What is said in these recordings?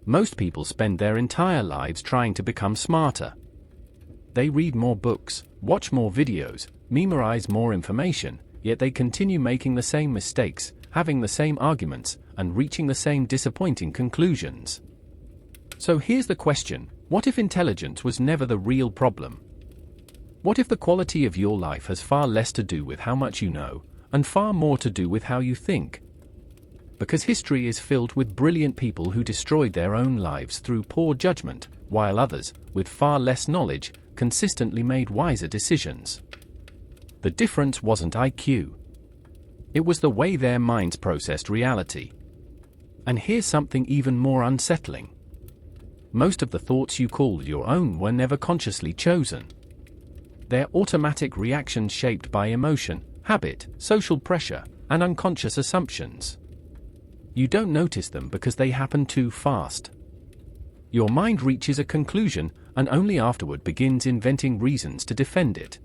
Most people spend their entire lives trying to become smarter. They read more books, watch more videos, memorize more information, yet they continue making the same mistakes, having the same arguments, and reaching the same disappointing conclusions. So here's the question: what if intelligence was never the real problem? What if the quality of your life has far less to do with how much you know, and far more to do with how you think? Because history is filled with brilliant people who destroyed their own lives through poor judgment, while others, with far less knowledge, consistently made wiser decisions. The difference wasn't IQ. It was the way their minds processed reality. And here's something even more unsettling. Most of the thoughts you called your own were never consciously chosen. They're automatic reactions shaped by emotion, habit, social pressure, and unconscious assumptions. You don't notice them because they happen too fast. Your mind reaches a conclusion and only afterward begins inventing reasons to defend it.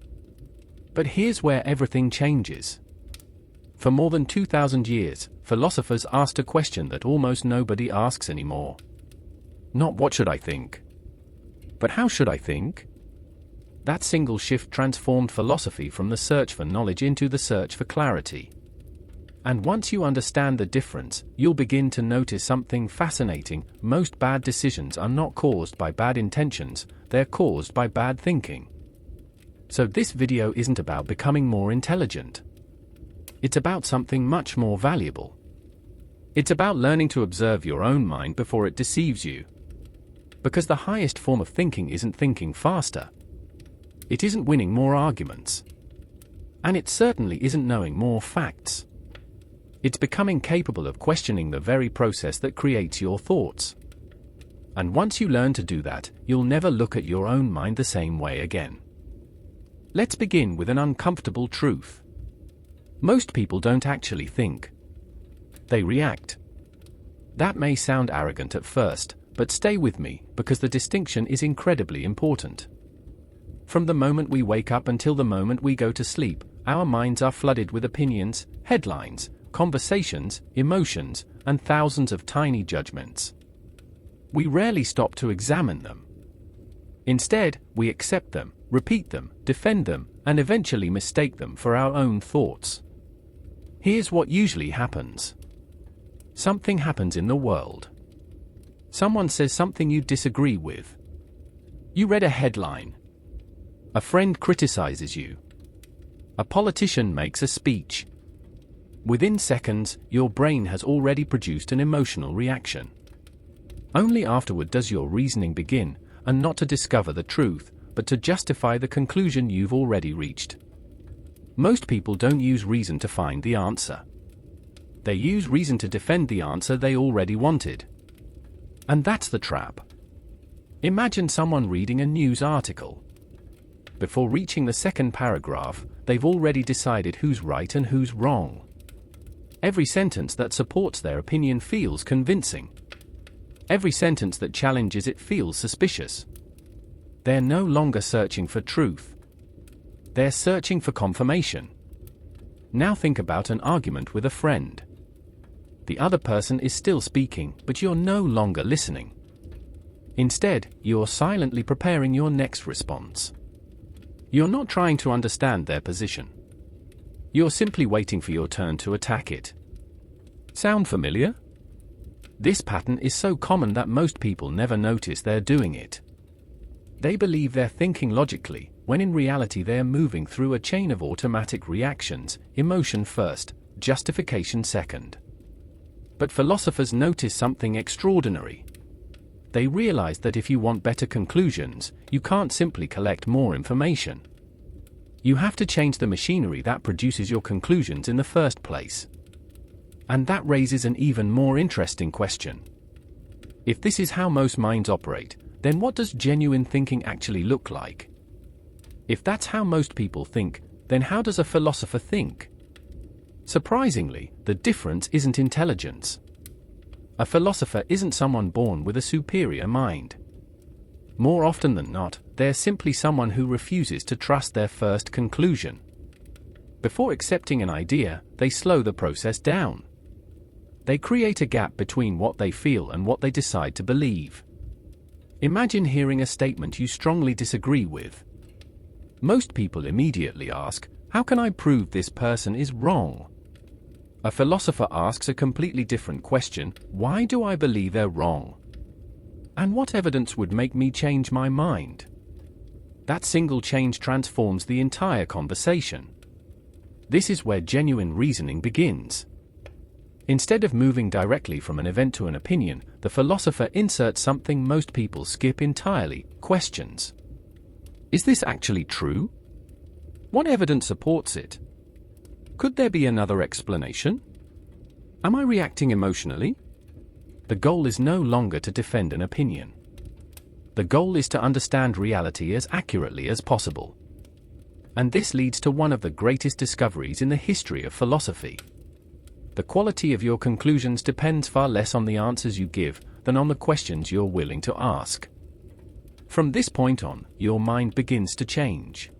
But here's where everything changes. For more than 2,000 years, philosophers asked a question that almost nobody asks anymore. Not what should I think? But how should I think? That single shift transformed philosophy from the search for knowledge into the search for clarity. And once you understand the difference, you'll begin to notice something fascinating. Most bad decisions are not caused by bad intentions, they're caused by bad thinking. So this video isn't about becoming more intelligent. It's about something much more valuable. It's about learning to observe your own mind before it deceives you. Because the highest form of thinking isn't thinking faster. It isn't winning more arguments. And it certainly isn't knowing more facts. It's becoming capable of questioning the very process that creates your thoughts. And once you learn to do that, you'll never look at your own mind the same way again. Let's begin with an uncomfortable truth. Most people don't actually think. They react. That may sound arrogant at first, but stay with me, because the distinction is incredibly important. From the moment we wake up until the moment we go to sleep, our minds are flooded with opinions, headlines, conversations, emotions, and thousands of tiny judgments. We rarely stop to examine them. Instead, we accept them, repeat them, defend them, and eventually mistake them for our own thoughts. Here's what usually happens. Something happens in the world. Someone says something you disagree with. You read a headline. A friend criticizes you. A politician makes a speech. Within seconds, your brain has already produced an emotional reaction. Only afterward does your reasoning begin, and not to discover the truth, but to justify the conclusion you've already reached. Most people don't use reason to find the answer. They use reason to defend the answer they already wanted. And that's the trap. Imagine someone reading a news article. Before reaching the second paragraph, they've already decided who's right and who's wrong. Every sentence that supports their opinion feels convincing. Every sentence that challenges it feels suspicious. They're no longer searching for truth. They're searching for confirmation. Now think about an argument with a friend. The other person is still speaking, but you're no longer listening. Instead, you're silently preparing your next response. You're not trying to understand their position. You're simply waiting for your turn to attack it. Sound familiar? This pattern is so common that most people never notice they're doing it. They believe they're thinking logically, when in reality they're moving through a chain of automatic reactions, emotion first, justification second. But philosophers notice something extraordinary. They realize that if you want better conclusions, you can't simply collect more information. You have to change the machinery that produces your conclusions in the first place. And that raises an even more interesting question. If this is how most minds operate, then what does genuine thinking actually look like? If that's how most people think, then how does a philosopher think? Surprisingly, the difference isn't intelligence. A philosopher isn't someone born with a superior mind. More often than not, they're simply someone who refuses to trust their first conclusion. Before accepting an idea, they slow the process down. They create a gap between what they feel and what they decide to believe. Imagine hearing a statement you strongly disagree with. Most people immediately ask, "How can I prove this person is wrong?" A philosopher asks a completely different question: "Why do I believe they're wrong? And what evidence would make me change my mind?" That single change transforms the entire conversation. This is where genuine reasoning begins. Instead of moving directly from an event to an opinion, the philosopher inserts something most people skip entirely: questions. Is this actually true? What evidence supports it? Could there be another explanation? Am I reacting emotionally? The goal is no longer to defend an opinion. The goal is to understand reality as accurately as possible. And this leads to one of the greatest discoveries in the history of philosophy. The quality of your conclusions depends far less on the answers you give than on the questions you're willing to ask. From this point on, your mind begins to change.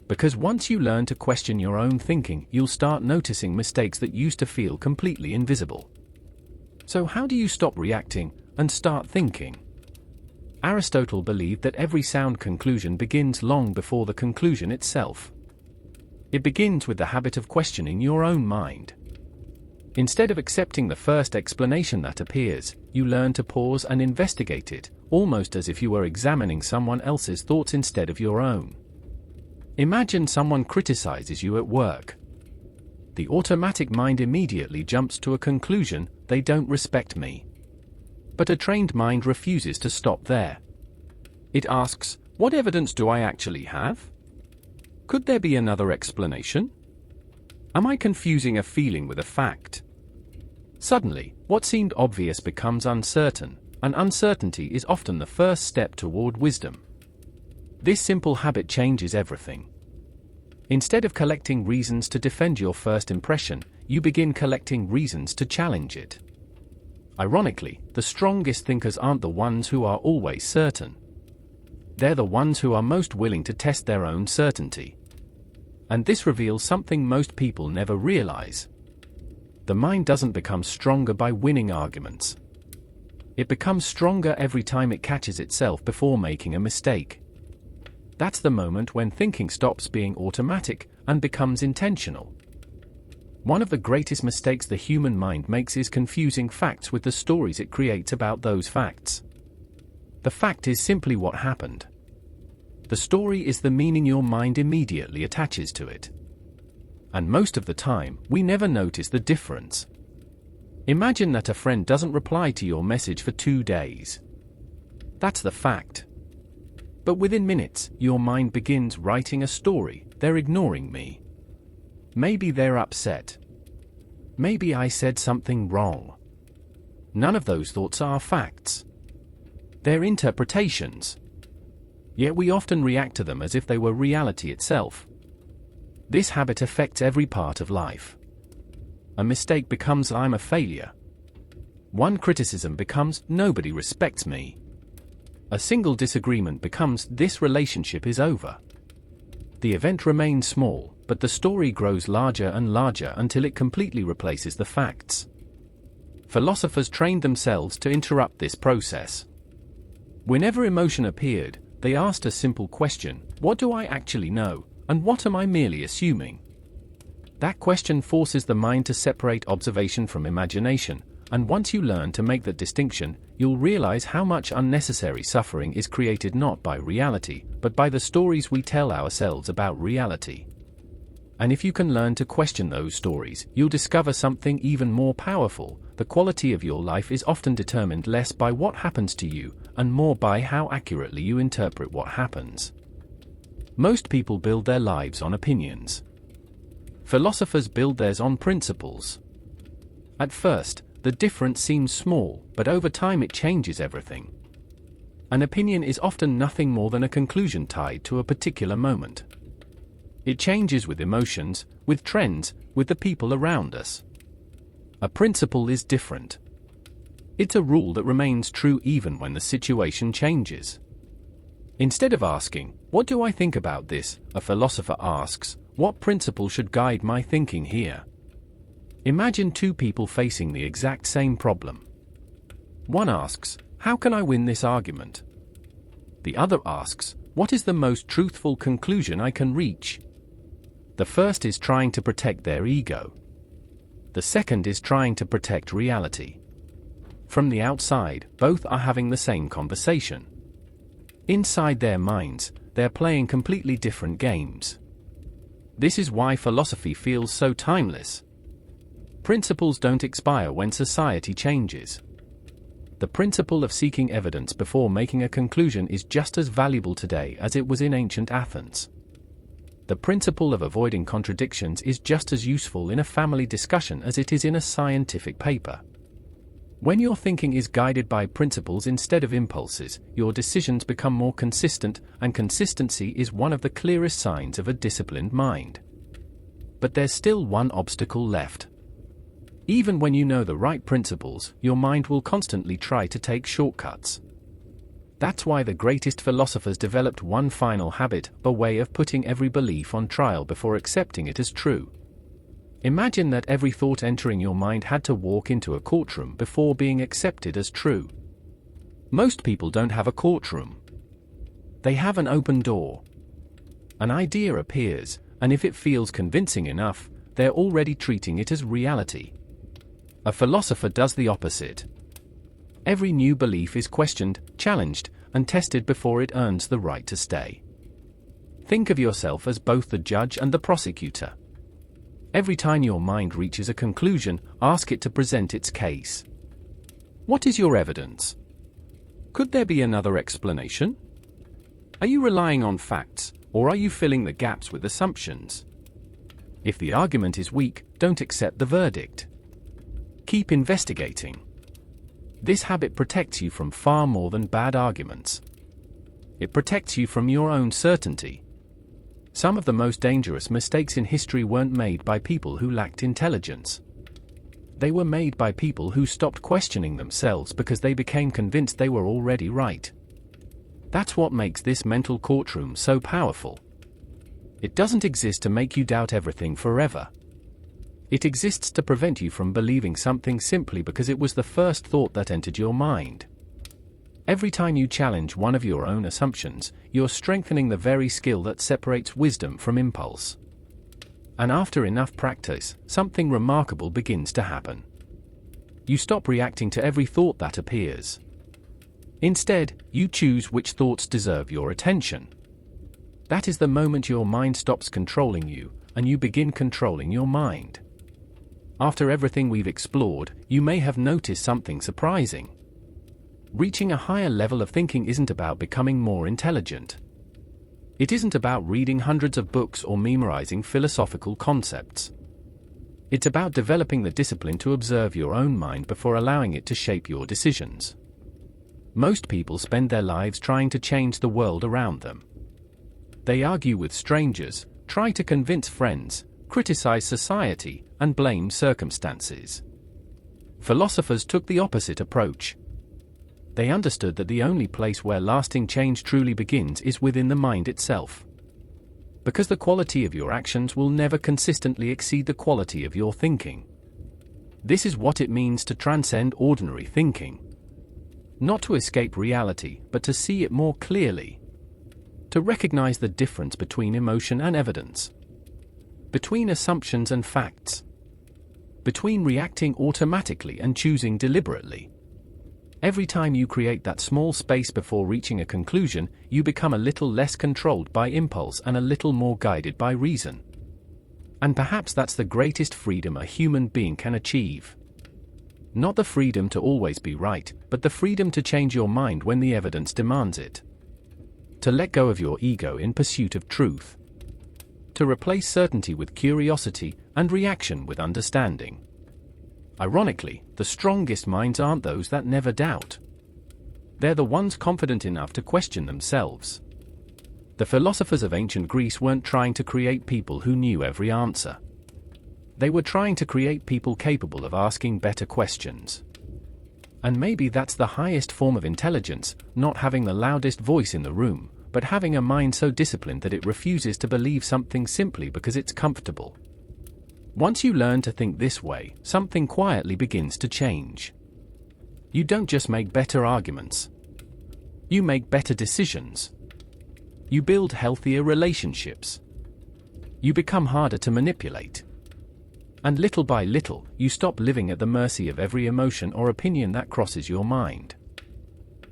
Because once you learn to question your own thinking, you'll start noticing mistakes that used to feel completely invisible. So how do you stop reacting and start thinking? Aristotle believed that every sound conclusion begins long before the conclusion itself. It begins with the habit of questioning your own mind. Instead of accepting the first explanation that appears, you learn to pause and investigate it, almost as if you were examining someone else's thoughts instead of your own. Imagine someone criticizes you at work. The automatic mind immediately jumps to a conclusion: they don't respect me. But a trained mind refuses to stop there. It asks, what evidence do I actually have? Could there be another explanation? Am I confusing a feeling with a fact? Suddenly, what seemed obvious becomes uncertain, and uncertainty is often the first step toward wisdom. This simple habit changes everything. Instead of collecting reasons to defend your first impression, you begin collecting reasons to challenge it. Ironically, the strongest thinkers aren't the ones who are always certain. They're the ones who are most willing to test their own certainty. And this reveals something most people never realize. The mind doesn't become stronger by winning arguments. It becomes stronger every time it catches itself before making a mistake. That's the moment when thinking stops being automatic and becomes intentional. One of the greatest mistakes the human mind makes is confusing facts with the stories it creates about those facts. The fact is simply what happened. The story is the meaning your mind immediately attaches to it. And most of the time, we never notice the difference. Imagine that a friend doesn't reply to your message for 2 days. That's the fact. But within minutes, your mind begins writing a story: they're ignoring me. Maybe they're upset. Maybe I said something wrong. None of those thoughts are facts. They're interpretations. Yet we often react to them as if they were reality itself. This habit affects every part of life. A mistake becomes I'm a failure. One criticism becomes nobody respects me. A single disagreement becomes this relationship is over. The event remains small, but the story grows larger and larger until it completely replaces the facts. Philosophers trained themselves to interrupt this process. Whenever emotion appeared, they asked a simple question: what do I actually know, and what am I merely assuming? That question forces the mind to separate observation from imagination, and once you learn to make that distinction, you'll realize how much unnecessary suffering is created not by reality, but by the stories we tell ourselves about reality. And if you can learn to question those stories, you'll discover something even more powerful: the quality of your life is often determined less by what happens to you, and more by how accurately you interpret what happens. Most people build their lives on opinions. Philosophers build theirs on principles. At first, the difference seems small, but over time it changes everything. An opinion is often nothing more than a conclusion tied to a particular moment. It changes with emotions, with trends, with the people around us. A principle is different. It's a rule that remains true even when the situation changes. Instead of asking, "What do I think about this?" a philosopher asks, "What principle should guide my thinking here?" Imagine two people facing the exact same problem. One asks, "How can I win this argument?" The other asks, "What is the most truthful conclusion I can reach?" The first is trying to protect their ego. The second is trying to protect reality. From the outside, both are having the same conversation. Inside their minds, they're playing completely different games. This is why philosophy feels so timeless. Principles don't expire when society changes. The principle of seeking evidence before making a conclusion is just as valuable today as it was in ancient Athens. The principle of avoiding contradictions is just as useful in a family discussion as it is in a scientific paper. When your thinking is guided by principles instead of impulses, your decisions become more consistent, and consistency is one of the clearest signs of a disciplined mind. But there's still one obstacle left. Even when you know the right principles, your mind will constantly try to take shortcuts. That's why the greatest philosophers developed one final habit, a way of putting every belief on trial before accepting it as true. Imagine that every thought entering your mind had to walk into a courtroom before being accepted as true. Most people don't have a courtroom. They have an open door. An idea appears, and if it feels convincing enough, they're already treating it as reality. A philosopher does the opposite. Every new belief is questioned, challenged, and tested before it earns the right to stay. Think of yourself as both the judge and the prosecutor. Every time your mind reaches a conclusion, ask it to present its case. What is your evidence? Could there be another explanation? Are you relying on facts, or are you filling the gaps with assumptions? If the argument is weak, don't accept the verdict. Keep investigating. This habit protects you from far more than bad arguments. It protects you from your own certainty. Some of the most dangerous mistakes in history weren't made by people who lacked intelligence. They were made by people who stopped questioning themselves because they became convinced they were already right. That's what makes this mental courtroom so powerful. It doesn't exist to make you doubt everything forever. It exists to prevent you from believing something simply because it was the first thought that entered your mind. Every time you challenge one of your own assumptions, you're strengthening the very skill that separates wisdom from impulse. And after enough practice, something remarkable begins to happen. You stop reacting to every thought that appears. Instead, you choose which thoughts deserve your attention. That is the moment your mind stops controlling you, and you begin controlling your mind. After everything we've explored, you may have noticed something surprising. Reaching a higher level of thinking isn't about becoming more intelligent. It isn't about reading hundreds of books or memorizing philosophical concepts. It's about developing the discipline to observe your own mind before allowing it to shape your decisions. Most people spend their lives trying to change the world around them. They argue with strangers, try to convince friends, criticize society, and blame circumstances. Philosophers took the opposite approach. They understood that the only place where lasting change truly begins is within the mind itself. Because the quality of your actions will never consistently exceed the quality of your thinking. This is what it means to transcend ordinary thinking. Not to escape reality, but to see it more clearly. To recognize the difference between emotion and evidence. Between assumptions and facts. Between reacting automatically and choosing deliberately. Every time you create that small space before reaching a conclusion, you become a little less controlled by impulse and a little more guided by reason. And perhaps that's the greatest freedom a human being can achieve. Not the freedom to always be right, but the freedom to change your mind when the evidence demands it. To let go of your ego in pursuit of truth. To replace certainty with curiosity and reaction with understanding. Ironically, the strongest minds aren't those that never doubt. They're the ones confident enough to question themselves. The philosophers of ancient Greece weren't trying to create people who knew every answer. They were trying to create people capable of asking better questions. And maybe that's the highest form of intelligence, not having the loudest voice in the room, but having a mind so disciplined that it refuses to believe something simply because it's comfortable. Once you learn to think this way, something quietly begins to change. You don't just make better arguments. You make better decisions. You build healthier relationships. You become harder to manipulate. And little by little, you stop living at the mercy of every emotion or opinion that crosses your mind.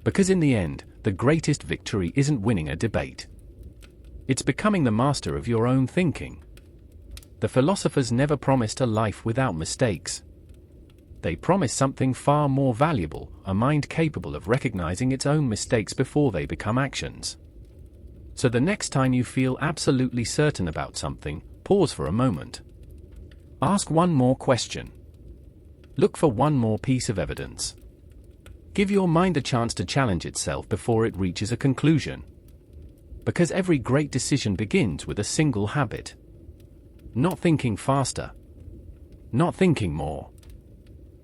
Because in the end, the greatest victory isn't winning a debate. It's becoming the master of your own thinking. The philosophers never promised a life without mistakes. They promised something far more valuable, a mind capable of recognizing its own mistakes before they become actions. So the next time you feel absolutely certain about something, pause for a moment. Ask one more question. Look for one more piece of evidence. Give your mind a chance to challenge itself before it reaches a conclusion. Because every great decision begins with a single habit. Not thinking faster. Not thinking more.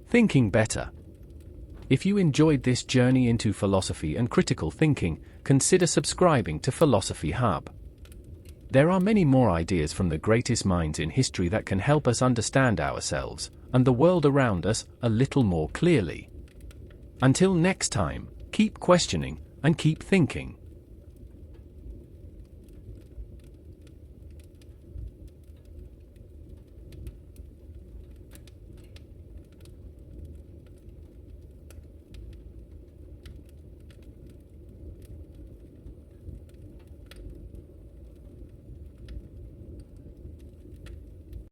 Thinking better. If you enjoyed this journey into philosophy and critical thinking, consider subscribing to Philosophy Hub. There are many more ideas from the greatest minds in history that can help us understand ourselves and the world around us a little more clearly. Until next time, keep questioning and keep thinking.